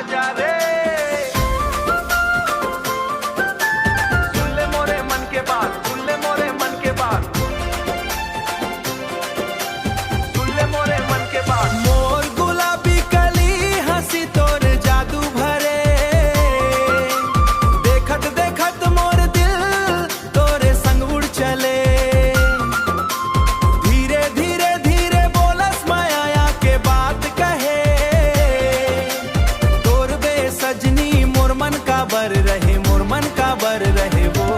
आजा रे, सुन ले मोरे मन के बात, सुन ले मोरे मन के बात, सुन ले मोरे मन के बात। मोर गुलाबी कली हंसी तोर जादू भरे, देखत देखत मोर दिल तोरे संग उड़ चले। धीरे धीरे धीरे बोलस माया के बात कहे, तोर बे सजनी मोर मन का बर रहे, मोर मन का बर रहे वो।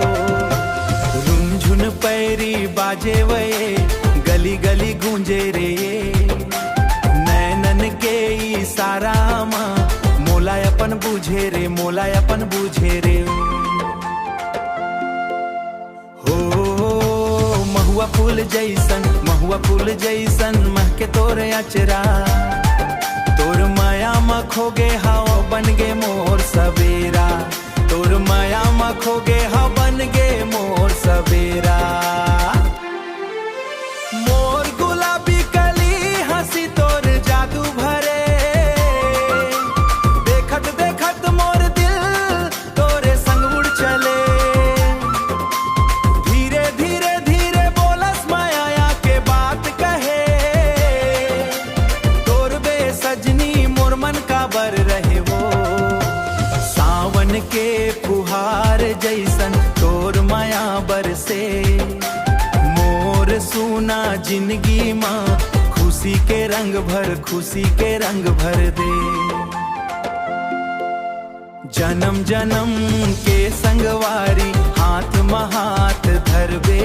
रुनझुन पैरी बाजे वे, गली गली गूंजे रे, नैनन के इशारा मा मोला अपन बुझे रे, मोला अपन बुझे रे। हो महुआ फूल जैसन, महुआ फूल जैसन महके तोरे अचरा, तोर माया में खोगे हवा बन गे मोर सवेरा, तोर माया में खोगे हवा बन गे मोर सवेरा। मोर गुलाबी कली हंसी तोर जादू भरे, देखत देखत मोर दिल तोरे संग उड़ चले। धीरे धीरे धीरे बोलस माया के बात कहे, तोर बे सजनी मोर मन का बर रहे वो। सावन के फुहार जैसन तोर माया बरसे, मोर सुना जिंदगी माँ खुशी के रंग भर, खुशी के रंग भर दे। जन्म जन्म के संगवारी हाथ में हाथ धरबे,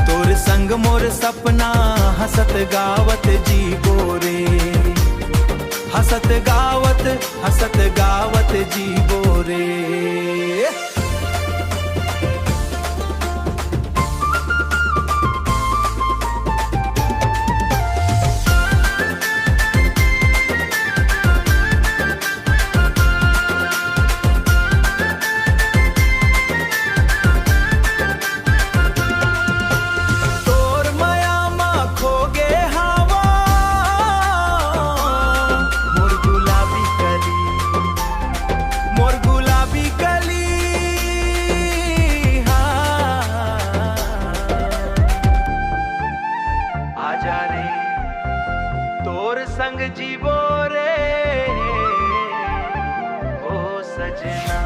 तोर संग मोर सपना हसत गावत जीबो रे, हसत गावत जीबो रे। तोर माया मा खोगे हवा मोर गुलाबी कली, मोर गुलाबी कली। हाँ आजा रे, तोर संग जीवो रे, ओ सजना।